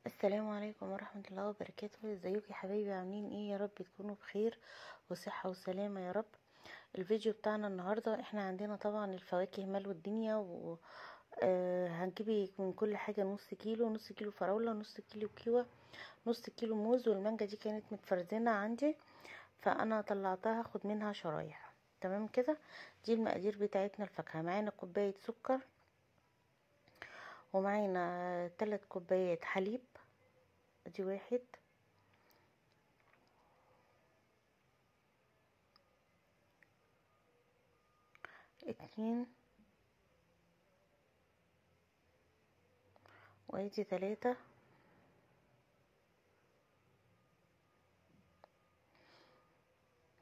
السلام عليكم ورحمة الله وبركاته. ازيكم يا حبايبي؟ عاملين ايه؟ يا رب تكونوا بخير وصحة وسلامة يا رب. الفيديو بتاعنا النهاردة احنا عندنا طبعا الفواكه مالوا الدنيا هنجيب من كل حاجة نص كيلو، نص كيلو فراولة، نص كيلو كيوة، نص كيلو موز. والمانجا دي كانت متفرزنة عندي فانا طلعتها هاخد منها شرايح. تمام كده. دي المقادير بتاعتنا. الفاكهة معانا كوباية سكر، ومعانا 3 كوبايات حليب. دي 1 2 وادي 3.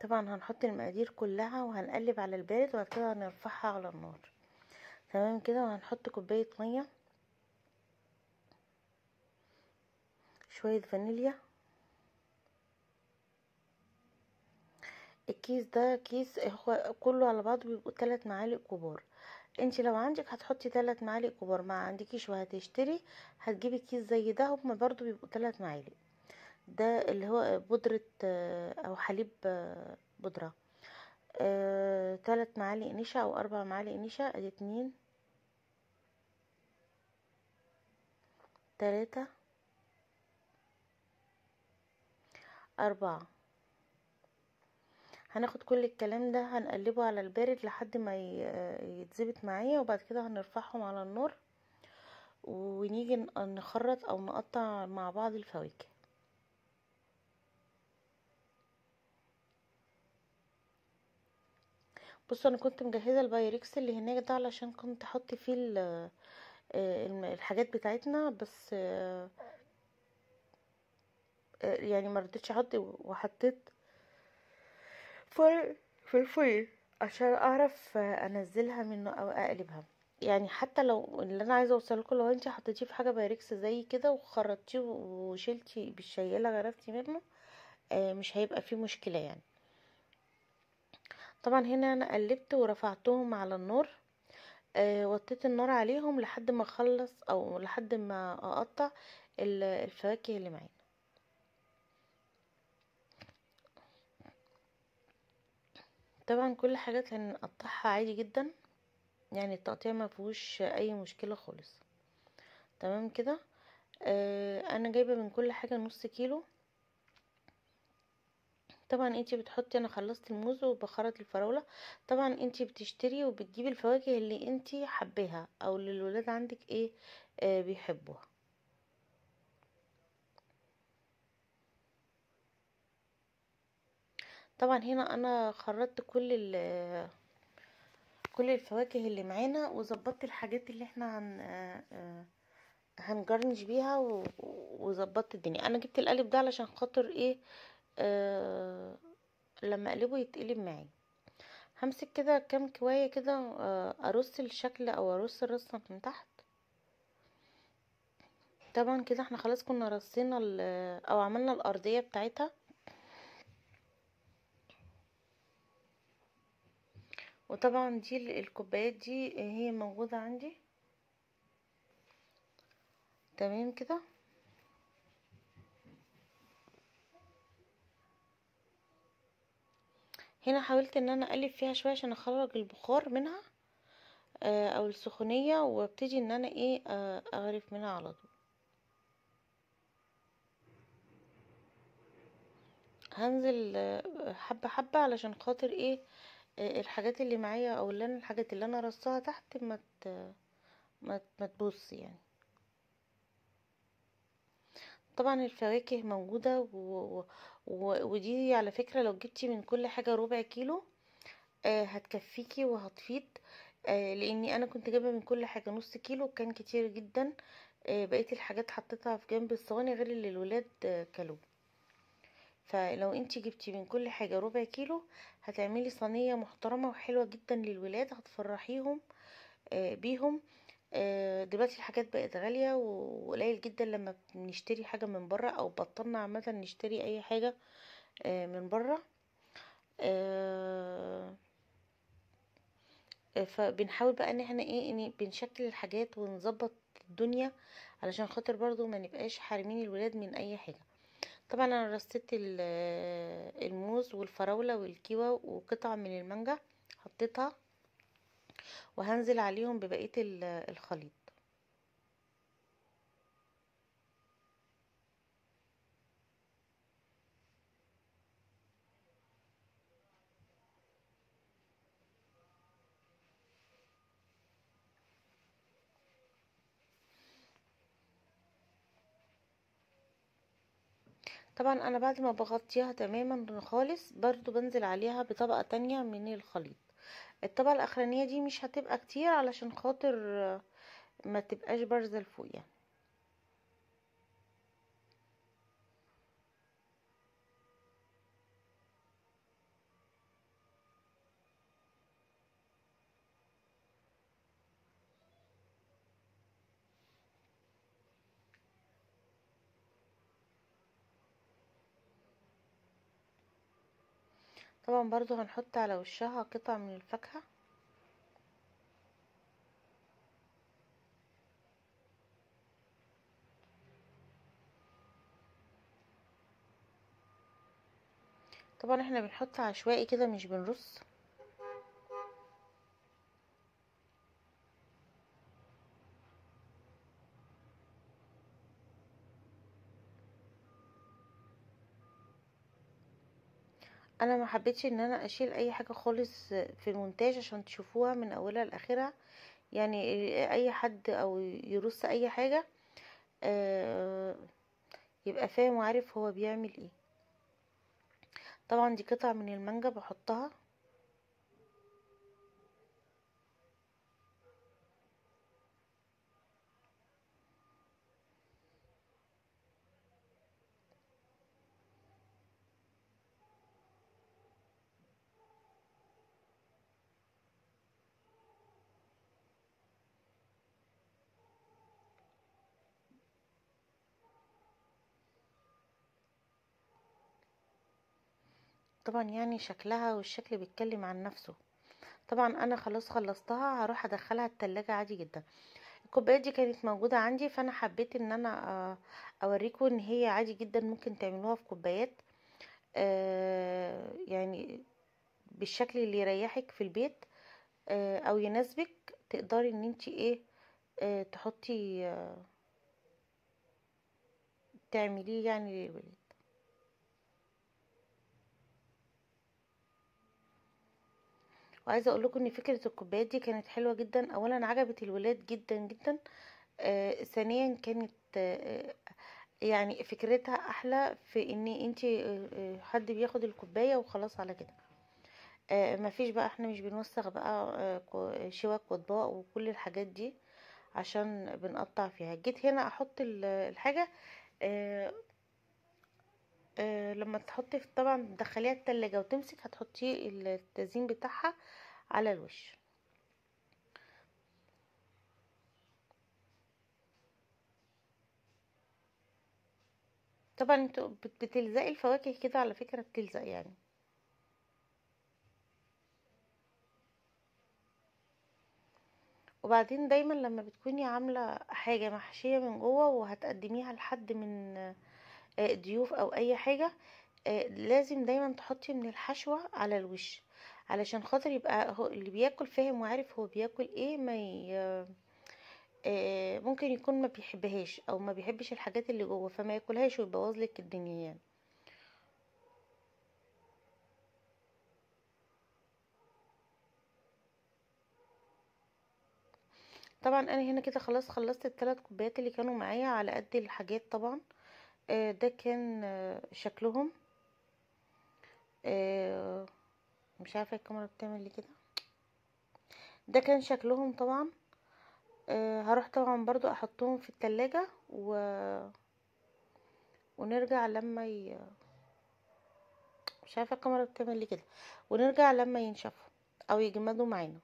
طبعا هنحط المقادير كلها وهنقلب على البارد وبعد كده هنرفعها على النار. تمام كده. وهنحط كوباية مية، شوية فانيليا. الكيس ده كيس هو كله على بعضه بيبقوا 3 معالق كبار. انتي لو عندك هتحطي 3 معالق كبار، ما عندكيش وهتشتري هتجيبي كيس زي ده، هما برضو بيبقوا 3 معالق. ده اللي هو بودرة او حليب بودرة. 3 معالق نشا او 4 معالق نشا. ادي 2 3 4. هناخد كل الكلام ده هنقلبه على البارد لحد ما يتظبط معايا، وبعد كده هنرفعهم على النار ونيجي نخرط او نقطع مع بعض الفواكه. بصوا، انا كنت مجهزه البايركس اللي هناك ده علشان كنت احط فيه الحاجات بتاعتنا، بس يعني ما رضيتش احط، وحطيت فرق في الفويل عشان اعرف انزلها منه او اقلبها. يعني حتى لو اللي انا عايزه اوصلكوا، لو انت حطيتيه في حاجه بايركس زي كده وخرطتيه وشلتي بالشياله غرفتي منه، مش هيبقى فيه مشكله يعني. طبعا هنا انا قلبت ورفعتهم على النار. وطيت النار عليهم لحد ما اخلص او لحد ما اقطع الفواكه اللي معانا. طبعا كل حاجات هنقطعها عادي جدا، يعني التقطيع ما فيهوش اي مشكله خالص. تمام كده. انا جايبه من كل حاجه نص كيلو. طبعا انتي بتحطي، انا خلصت الموز وبخرط الفراوله. طبعا انتي بتشتري وبتجيبي الفواكه اللي انتي حباها او اللي الولاد عندك ايه بيحبوها. طبعا هنا انا خرطت كل الفواكه اللي معانا، وظبطت الحاجات اللي احنا هنجرنش بيها وظبطت الدنيا. انا جبت القالب ده علشان خاطر ايه، لما اقلبه يتقلب معايا. همسك كده كام كواية كده، ارص الشكل او ارص الرصة من تحت. طبعا كده احنا خلاص كنا رصينا او عملنا الارضية بتاعتها. وطبعا دي الكوبايات دي هي موجودة عندي. تمام كده. هنا حاولت ان انا اقلب فيها شوية عشان اخرج البخار منها او السخونية، وابتدي ان انا ايه اغرف منها على طول. هنزل حبة حبة علشان خاطر ايه، الحاجات اللي معايا او اللي انا الحاجات اللي انا رصاها تحت ما تبص يعني. طبعا الفواكه موجودة ودي على فكرة لو جبتي من كل حاجة ربع كيلو هتكفيكي وهتفيض. لاني انا كنت جايبة من كل حاجة نص كيلو، كان كتير جدا. بقيت الحاجات حطيتها في جنب الصواني غير اللي الولاد كلوه. فلو انتي جبتي من كل حاجة ربع كيلو هتعملي صينية محترمة وحلوة جدا للولاد، هتفرحيهم بيهم. دلوقتي الحاجات بقت غالية وقليل جدا لما بنشتري حاجة من بره، او بطلنا عامة نشتري اي حاجة من بره. فبنحاول بقى ان احنا ايه، ان بنشكل الحاجات ونظبط الدنيا علشان خاطر برضو ما نبقاش حارمين الولاد من اي حاجة. طبعا انا رصيت الموز والفراولة والكيوة وقطع من المانجا، حطيتها وهنزل عليهم ببقية الخليط. طبعا انا بعد ما بغطيها تماما خالص برضو بنزل عليها بطبقة تانية من الخليط. الطبقة الاخرانية دي مش هتبقى كتير علشان خاطر ما تبقاش بارزة لفوق يعني. طبعا برضو هنحط على وشها قطع من الفاكهة. طبعا احنا بنحط عشوائي كده مش بنرص. انا ما حبيتش ان انا اشيل اي حاجة خالص في المونتاج عشان تشوفوها من اولها لاخرها، يعني اي حد او يرص اي حاجة آه، يبقى فاهم وعارف هو بيعمل ايه. طبعا دي قطع من المانجا بحطها. طبعا يعني شكلها والشكل بيتكلم عن نفسه. طبعا انا خلاص خلصتها، هروح ادخلها التلاجة عادي جدا. الكوبايات دي كانت موجودة عندي، فانا حبيت ان انا اوريكم ان هي عادي جدا ممكن تعملوها في كوبايات يعني بالشكل اللي يريحك في البيت او يناسبك. تقدري ان انتي ايه تحطي تعمليه يعني للولاد. وعايزه اقول لكم ان فكره الكوبايات دي كانت حلوه جدا. اولا عجبت الولاد جدا جدا، ثانيا كانت يعني فكرتها احلى في ان انتي حد بياخد الكوبايه وخلاص على كده. مفيش بقى، احنا مش بنوسخ بقى شوك واطباق وكل الحاجات دي عشان بنقطع فيها. جيت هنا احط الحاجه آه، لما تحطي طبعا تدخليها التلاجة وتمسك هتحطي التزيين بتاعها على الوش. طبعا انتوا بتلزقي الفواكه كده على فكرة، بتلزق يعني. وبعدين دايما لما بتكوني عاملة حاجة محشية من جوه وهتقدميها لحد من ضيوف او اي حاجة، لازم دايما تحطي من الحشوة على الوش علشان خاطر يبقى هو اللي بياكل فاهم وعارف هو بياكل ايه. ما ممكن يكون ما بيحبهاش او ما بيحبش الحاجات اللي جوه فما ياكلهاش ويبوظ لك الدنيا يعني. طبعا انا هنا كده خلاص خلصت الثلاث كوبايات اللي كانوا معايا على قد الحاجات طبعا. ده كان شكلهم. آه، مش عارفه الكاميرا بتعمل لي كده. ده كان شكلهم طبعا. هروح طبعا برضو احطهم في التلاجة ونرجع لما مش عارفه الكاميرا بتعمل لي كده، ونرجع لما ينشفوا او يجمدوا معانا.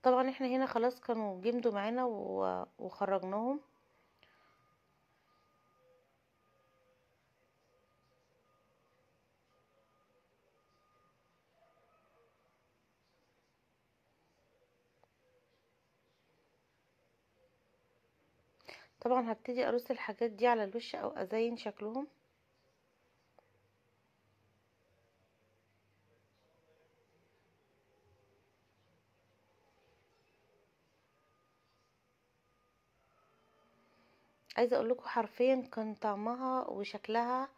طبعا احنا هنا خلاص كانوا جمدوا معانا وخرجناهم. طبعا هبتدي ارص الحاجات دي على الوش او ازين شكلهم. عايزه اقول لكم حرفيا كان طعمها وشكلها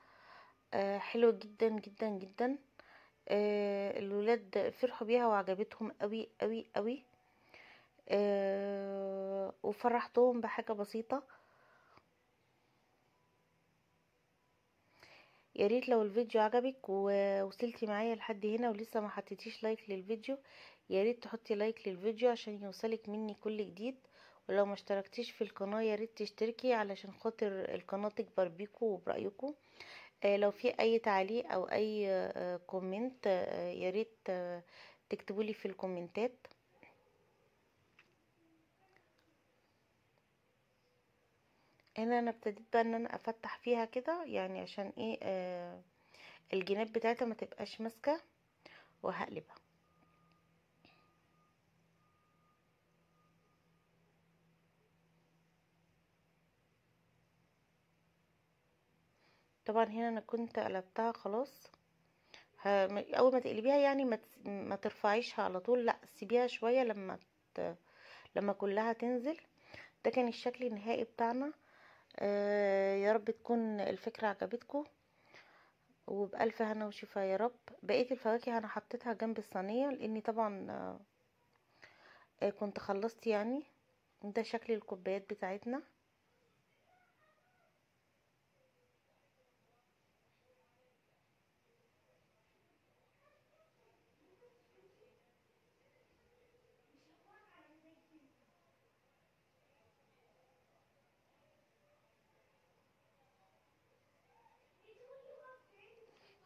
حلو جدا جدا جدا. الولاد فرحوا بيها وعجبتهم قوي قوي قوي. وفرحتهم بحاجه بسيطه. يا ريت لو الفيديو عجبك ووصلتي معايا لحد هنا ولسه ما حطيتيش لايك للفيديو، يا ريت تحطي لايك للفيديو عشان يوصلك مني كل جديد. ولو ما اشتركتيش في القناة يا ريت تشتركي علشان خاطر القناة تكبر بيكم وبرأيكم. لو في اي تعليق او اي كومنت يا ريت تكتبولي في الكومنتات. هنا انا ابتديت بقى ان انا افتح فيها كده، يعني عشان ايه الجناب بتاعتها ما تبقاش ماسكه، وهقلبها. طبعا هنا انا كنت قلبتها خلاص. اول ما تقلبيها يعني ما ترفعيشها على طول، لا سيبيها شويه لما كلها تنزل. ده كان الشكل النهائي بتاعنا. يا رب تكون الفكره عجبتكم، وبألف هنا وشفا يا رب. بقية الفواكه انا حطيتها جنب الصينية لاني طبعا كنت خلصت يعني. ده شكل الكوبايات بتاعتنا.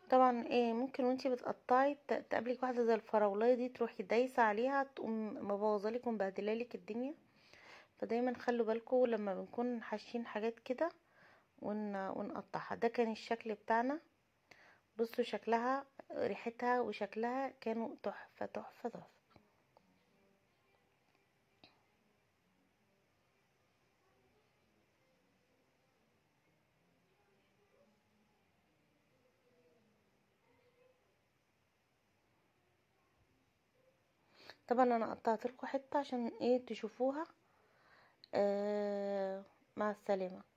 طبعا ممكن وانتي بتقطعي تقابلك واحدة زي الفراولاية دي، تروحي دايسة عليها تقوم مبوظالك ومبهدلالك الدنيا. فدايما خلوا بالكم لما بنكون حاشين حاجات كده ونقطعها. ده كان الشكل بتاعنا. بصوا شكلها، ريحتها وشكلها كانوا تحفة تحفة تحفة. طبعا انا قطعت لكم حتة عشان تشوفوها. مع السلامة.